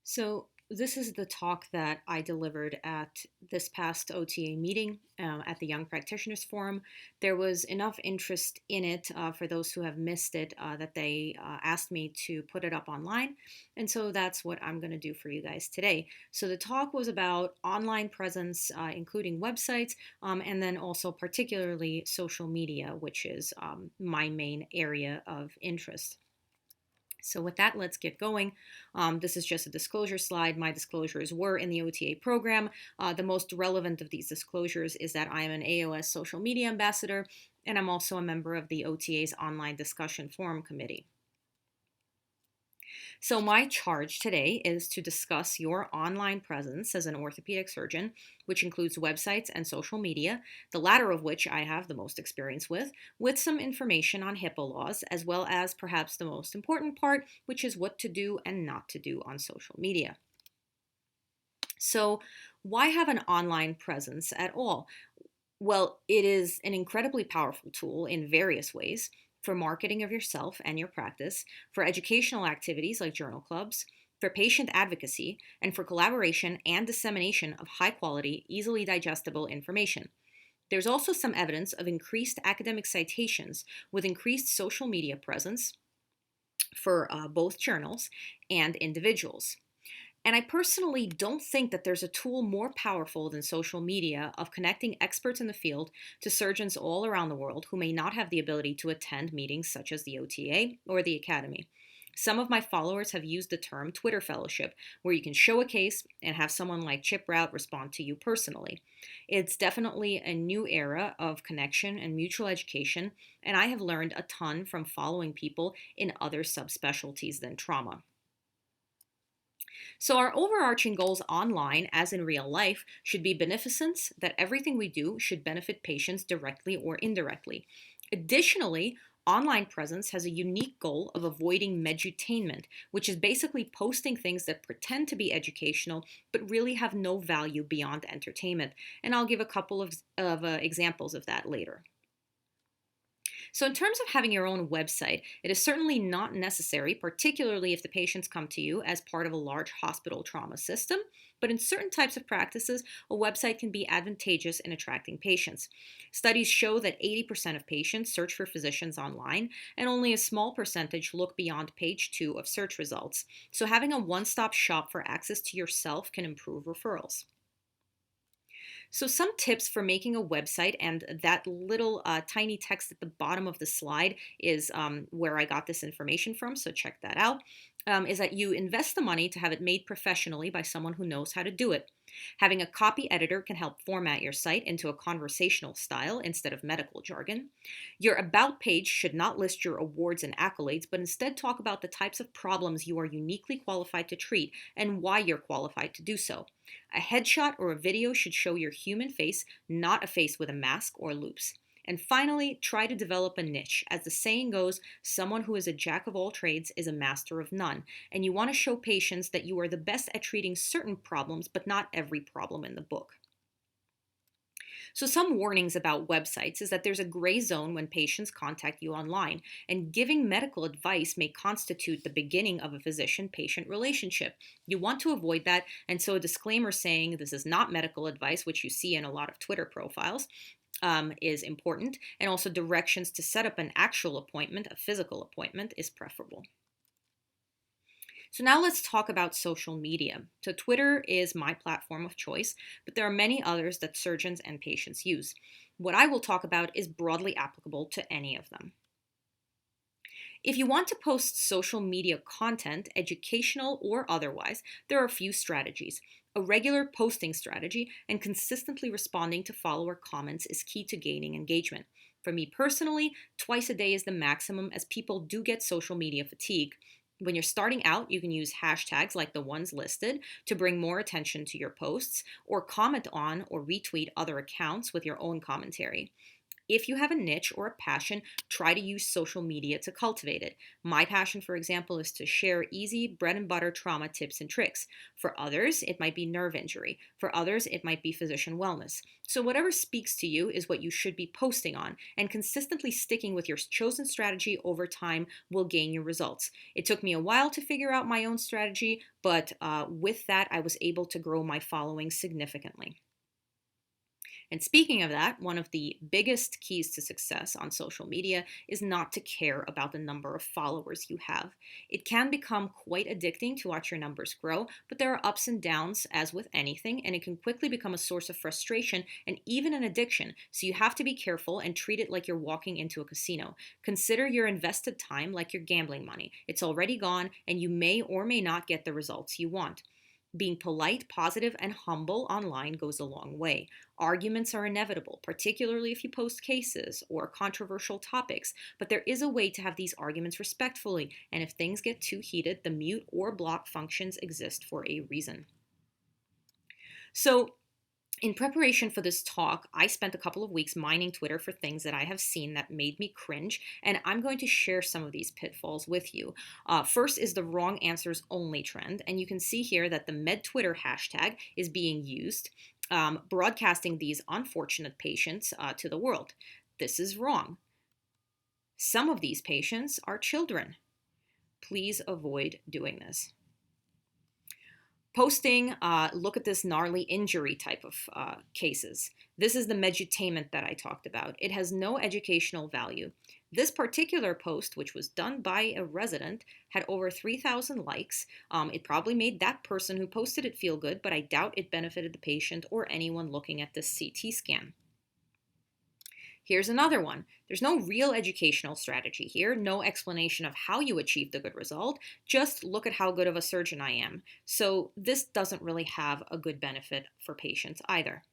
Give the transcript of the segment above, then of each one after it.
So, this is the talk that I delivered at this past OTA meeting at the Young Practitioners Forum. There was enough interest in it for those who have missed it that they asked me to put it up online. And so that's what I'm going to do for you guys today. So, the talk was about online presence, including websites, and then also particularly social media, which is my main area of interest. So with that, let's get going. This is just a disclosure slide. My disclosures were in the OTA program. The most relevant of these disclosures is that I am an AOS social media ambassador, and I'm also a member of the OTA's online discussion forum committee. So my charge today is to discuss your online presence as an orthopedic surgeon, which includes websites and social media, the latter of which I have the most experience with some information on HIPAA laws, as well as perhaps the most important part, which is what to do and not to do on social media. So why have an online presence at all? Well, it is an incredibly powerful tool in various ways for marketing of yourself and your practice, for educational activities like journal clubs, for patient advocacy, and for collaboration and dissemination of high quality, easily digestible information. There's also some evidence of increased academic citations with increased social media presence for both journals and individuals. And I personally don't think that there's a tool more powerful than social media of connecting experts in the field to surgeons all around the world who may not have the ability to attend meetings such as the OTA or the Academy. Some of my followers have used the term Twitter fellowship, where you can show a case and have someone like Chip Rout respond to you personally. It's definitely a new era of connection and mutual education, and I have learned a ton from following people in other subspecialties than trauma. So, our overarching goals online, as in real life, should be beneficence, that everything we do should benefit patients directly or indirectly. Additionally, online presence has a unique goal of avoiding medutainment, which is basically posting things that pretend to be educational but really have no value beyond entertainment. And I'll give a couple of examples of that later. So, in terms of having your own website, it is certainly not necessary, particularly if the patients come to you as part of a large hospital trauma system. But in certain types of practices, a website can be advantageous in attracting patients. Studies show that 80% of patients search for physicians online, and only a small percentage look beyond page 2 of search results. So, having a one stop shop for access to yourself can improve referrals. So, some tips for making a website, and that little tiny text at the bottom of the slide is where I got this information from, so check that out. Is that you invest the money to have it made professionally by someone who knows how to do it. Having a copy editor can help format your site into a conversational style instead of medical jargon. Your About page should not list your awards and accolades, but instead talk about the types of problems you are uniquely qualified to treat and why you're qualified to do so. A headshot or a video should show your human face, not a face with a mask or loops. And finally, try to develop a niche. As the saying goes, someone who is a jack of all trades is a master of none. And you want to show patients that you are the best at treating certain problems, but not every problem in the book. So, some warnings about websites is that there's a gray zone when patients contact you online, and giving medical advice may constitute the beginning of a physician patient relationship. You want to avoid that, and so a disclaimer saying this is not medical advice, which you see in a lot of Twitter profiles, is important, and also directions to set up an actual appointment, a physical appointment, is preferable. So now let's talk about social media. So Twitter is my platform of choice, but there are many others that surgeons and patients use. What I will talk about is broadly applicable to any of them. If you want to post social media content, educational or otherwise, there are a few strategies. A regular posting strategy and consistently responding to follower comments is key to gaining engagement. For me personally, twice a day is the maximum, as people do get social media fatigue. When you're starting out, you can use hashtags like the ones listed to bring more attention to your posts, or comment on or retweet other accounts with your own commentary. If you have a niche or a passion, try to use social media to cultivate it. My passion, for example, is to share easy bread and butter trauma tips and tricks. For others, it might be nerve injury. For others, it might be physician wellness. So, whatever speaks to you is what you should be posting on, and consistently sticking with your chosen strategy over time will gain you results. It took me a while to figure out my own strategy, but with that, I was able to grow my following significantly. And speaking of that, one of the biggest keys to success on social media is not to care about the number of followers you have. It can become quite addicting to watch your numbers grow, but there are ups and downs, as with anything, and it can quickly become a source of frustration and even an addiction. So you have to be careful and treat it like you're walking into a casino. Consider your invested time like your gambling money. It's already gone, and you may or may not get the results you want. Being polite, positive, and humble online goes a long way. Arguments are inevitable, particularly if you post cases or controversial topics, but there is a way to have these arguments respectfully, and if things get too heated, the mute or block functions exist for a reason. So, in preparation for this talk, I spent a couple of weeks mining Twitter for things that I have seen that made me cringe, and I'm going to share some of these pitfalls with you. First is the wrong answers only trend, and you can see here that the MedTwitter hashtag is being used, broadcasting these unfortunate patients to the world. This is wrong. Some of these patients are children. Please avoid doing this. Posting, look at this gnarly injury type of cases. This is the medutainment that I talked about. It has no educational value. This particular post, which was done by a resident, had over 3,000 likes. It probably made that person who posted it feel good, but I doubt it benefited the patient or anyone looking at this CT scan. Here's another one. There's no real educational strategy here, no explanation of how you achieve the good result, just look at how good of a surgeon I am. So this doesn't really have a good benefit for patients either.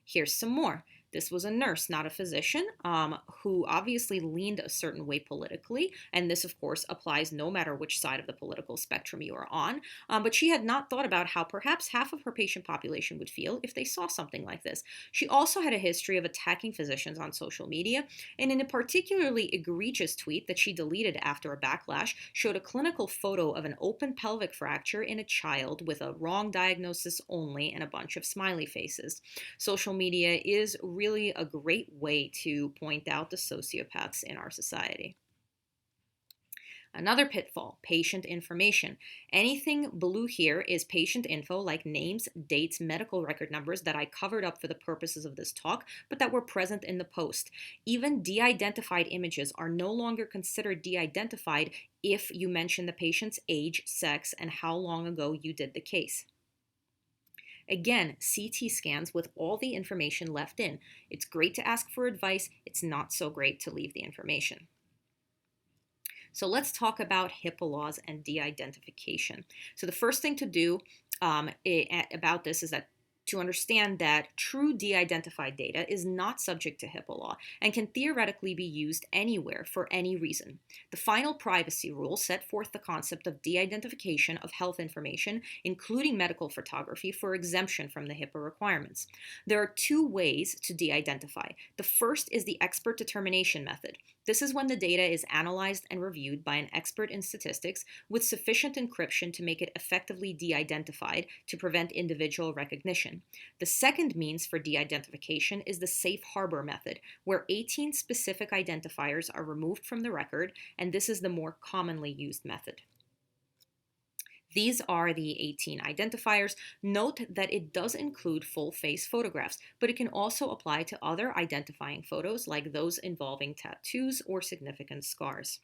Here's some more. This was a nurse, not a physician, who obviously leaned a certain way politically, and this, of course, applies no matter which side of the political spectrum you are on, but she had not thought about how perhaps half of her patient population would feel if they saw something like this. She also had a history of attacking physicians on social media, and in a particularly egregious tweet that she deleted after a backlash, showed a clinical photo of an open pelvic fracture in a child with a wrong diagnosis only and a bunch of smiley faces. Social media is really a great way to point out the sociopaths in our society. Another pitfall, patient information. Anything blue here is patient info like names, dates, medical record numbers that I covered up for the purposes of this talk, but that were present in the post. Even de-identified images are no longer considered de-identified if you mention the patient's age, sex, and how long ago you did the case. Again, CT scans with all the information left in. It's great to ask for advice. It's not so great to leave the information. So let's talk about HIPAA laws and de-identification. So the first thing to do about this is that to understand that true de-identified data is not subject to HIPAA law and can theoretically be used anywhere for any reason. The final privacy rule set forth the concept of de-identification of health information, including medical photography, for exemption from the HIPAA requirements. There are two ways to de-identify. The first is the expert determination method. This is when the data is analyzed and reviewed by an expert in statistics with sufficient encryption to make it effectively de-identified to prevent individual recognition. The second means for de-identification is the safe harbor method, where 18 specific identifiers are removed from the record, and this is the more commonly used method. These are the 18 identifiers. Note that it does include full face photographs, but it can also apply to other identifying photos like those involving tattoos or significant scars.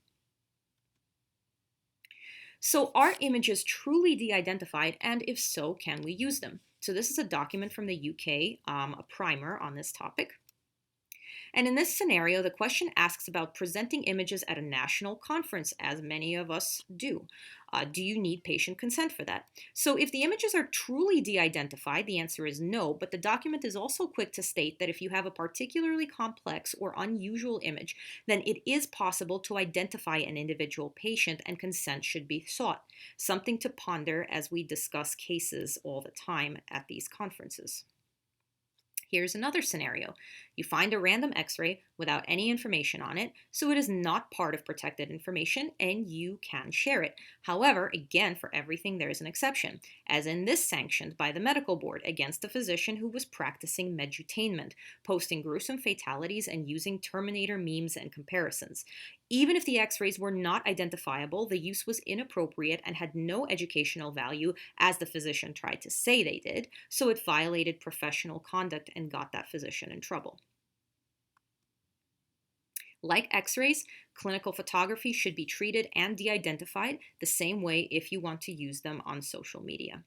So are images truly de-identified, and if so, can we use them? So this is a document from the UK, a primer on this topic. And in this scenario, the question asks about presenting images at a national conference, as many of us do. Do you need patient consent for that? So if the images are truly de-identified, the answer is no, but the document is also quick to state that if you have a particularly complex or unusual image, then it is possible to identify an individual patient and consent should be sought. Something to ponder as we discuss cases all the time at these conferences. Here's another scenario. You find a random x-ray without any information on it, so it is not part of protected information and you can share it. However, again, for everything there is an exception, as in this sanctioned by the medical board against a physician who was practicing medutainment, posting gruesome fatalities and using Terminator memes and comparisons. Even if the x-rays were not identifiable, the use was inappropriate and had no educational value, as the physician tried to say they did, so it violated professional conduct and got that physician in trouble. Like x-rays, clinical photography should be treated and de-identified the same way if you want to use them on social media.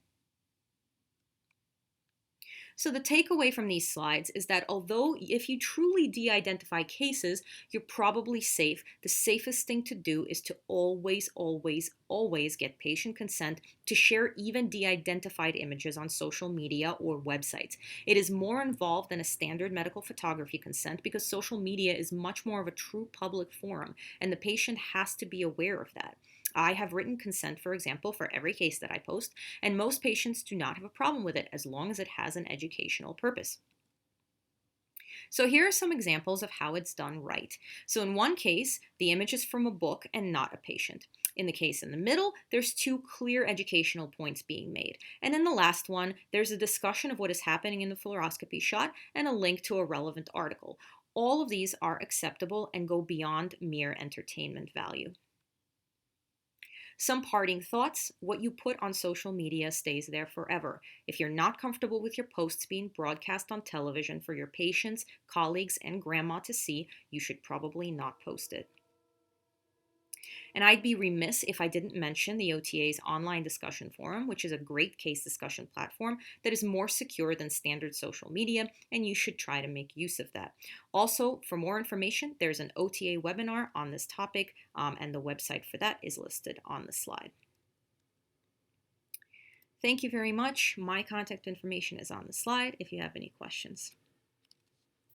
So the takeaway from these slides is that although if you truly de-identify cases, you're probably safe, the safest thing to do is to always, always, always get patient consent to share even de-identified images on social media or websites. It is more involved than a standard medical photography consent because social media is much more of a true public forum, and the patient has to be aware of that. I have written consent, for example, for every case that I post, and most patients do not have a problem with it as long as it has an educational purpose. So here are some examples of how it's done right. So in one case, the image is from a book and not a patient. In the case in the middle, there's two clear educational points being made. And in the last one, there's a discussion of what is happening in the fluoroscopy shot and a link to a relevant article. All of these are acceptable and go beyond mere entertainment value. Some parting thoughts: what you put on social media stays there forever. If you're not comfortable with your posts being broadcast on television for your patients, colleagues, and grandma to see, you should probably not post it. And I'd be remiss if I didn't mention the OTA's online discussion forum, which is a great case discussion platform that is more secure than standard social media, and you should try to make use of that. Also, for more information, there's an OTA webinar on this topic, and the website for that is listed on the slide. Thank you very much. My contact information is on the slide if you have any questions.